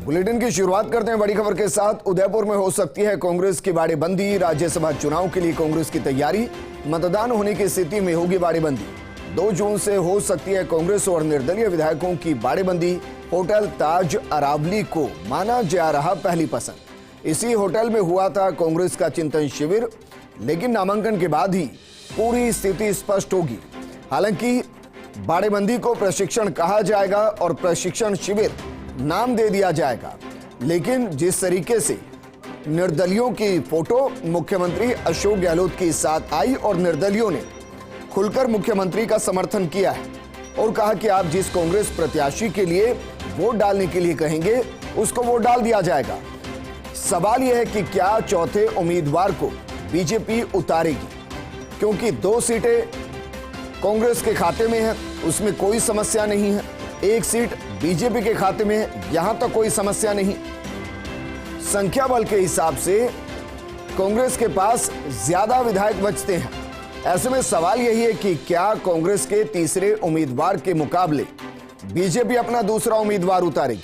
Bulletin की शुरुआत करते हैं बड़ी खबर के साथ। उदयपुर में हो सकती है कांग्रेस की बाड़ेबंदी। राज्यसभा चुनाव के लिए कांग्रेस की तैयारी, मतदान होने की स्थिति में होगी बाड़ेबंदी। 2 जून से हो सकती है कांग्रेस और निर्दलीय विधायकों की बाड़ेबंदी। होटल ताज अरावली को माना जा रहा पहली पसंद। इसी होटल में हुआ था कांग्रेस का चिंतन शिविर, लेकिन नामांकन के बाद ही पूरी स्थिति स्पष्ट होगी। हालांकि बाड़ेबंदी को प्रशिक्षण कहा जाएगा और प्रशिक्षण शिविर नाम दे दिया जाएगा, लेकिन जिस तरीके से निर्दलियों की फोटो मुख्यमंत्री अशोक गहलोत के साथ आई और निर्दलियों ने खुलकर मुख्यमंत्री का समर्थन किया है और कहा कि आप जिस कांग्रेस प्रत्याशी के लिए वोट डालने के लिए कहेंगे उसको वोट डाल दिया जाएगा। सवाल यह है कि क्या चौथे उम्मीदवार को बीजेपी उतारेगी, क्योंकि 2 सीटें कांग्रेस के खाते में है, उसमें कोई समस्या नहीं है। 1 सीट बीजेपी के खाते में है, यहां तक कोई समस्या नहीं। संख्या बल के हिसाब से कांग्रेस के पास ज्यादा विधायक बचते हैं। ऐसे में सवाल यही है कि क्या कांग्रेस के तीसरे उम्मीदवार के मुकाबले बीजेपी अपना दूसरा उम्मीदवार उतारेगी।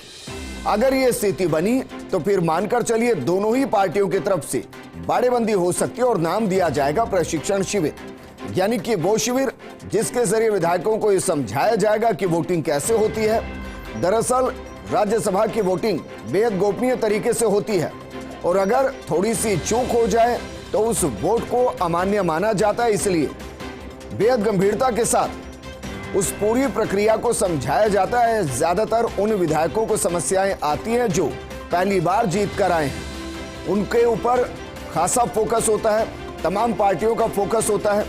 अगर यह स्थिति बनी तो फिर मानकर चलिए दोनों ही पार्टियों की तरफ से बाड़ेबंदी हो सकती है और नाम दिया जाएगा प्रशिक्षण शिविर, यानी कि वो शिविर जिसके जरिए विधायकों को यह समझाया जाएगा कि वोटिंग कैसे होती है। दरअसल राज्यसभा की वोटिंग बेहद गोपनीय तरीके से होती है और अगर थोड़ी सी चूक हो जाए तो उस वोट को अमान्य माना जाता है। इसलिए बेहद गंभीरता के साथ उस पूरी प्रक्रिया को समझाया जाता है। ज्यादातर उन विधायकों को समस्याएं आती हैं जो पहली बार जीत कर आए हैं, उनके ऊपर खासा फोकस होता है, तमाम पार्टियों का फोकस होता है।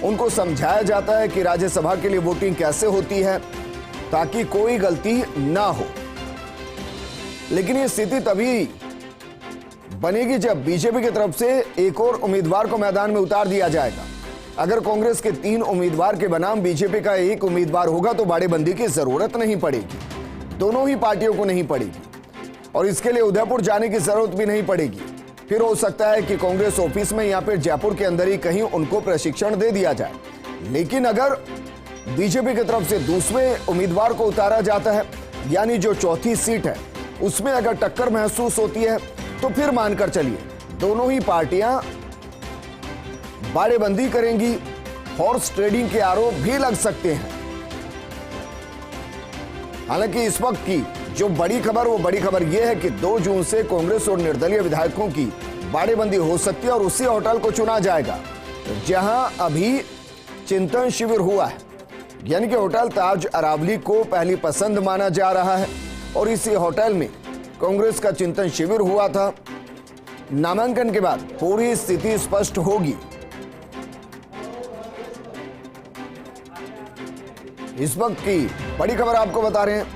उनको समझाया जाता है कि राज्यसभा के लिए वोटिंग कैसे होती है ताकि कोई गलती ना हो। लेकिन ये स्थिति तभी बनेगी जब बीजेपी की तरफ से एक और उम्मीदवार को मैदान में उतार दिया जाएगा। अगर कांग्रेस के 3 उम्मीदवार के बनाम बीजेपी का 1 उम्मीदवार होगा तो बाड़ेबंदी की जरूरत नहीं पड़ेगी, दोनों ही पार्टियों को नहीं पड़ेगी और इसके लिए उदयपुर जाने की जरूरत भी नहीं पड़ेगी। फिर हो सकता है कि कांग्रेस ऑफिस में या फिर जयपुर के अंदर ही कहीं उनको प्रशिक्षण दे दिया जाए। लेकिन अगर बीजेपी की तरफ से दूसरे उम्मीदवार को उतारा जाता है, यानी जो चौथी सीट है उसमें अगर टक्कर महसूस होती है तो फिर मानकर चलिए दोनों ही पार्टियां बाड़ेबंदी करेंगी। हॉर्स ट्रेडिंग के आरोप भी लग सकते हैं। हालांकि इस वक्त की जो बड़ी खबर वो बड़ी खबर यह है कि 2 जून से कांग्रेस और निर्दलीय विधायकों की बाड़ेबंदी हो सकती है और उसी होटल को चुना जाएगा जहां अभी चिंतन शिविर हुआ है, यानी कि होटल ताज अरावली को पहली पसंद माना जा रहा है और इसी होटल में कांग्रेस का चिंतन शिविर हुआ था। नामांकन के बाद पूरी स्थिति स्पष्ट होगी। इस वक्त की बड़ी खबर आपको बता रहे हैं।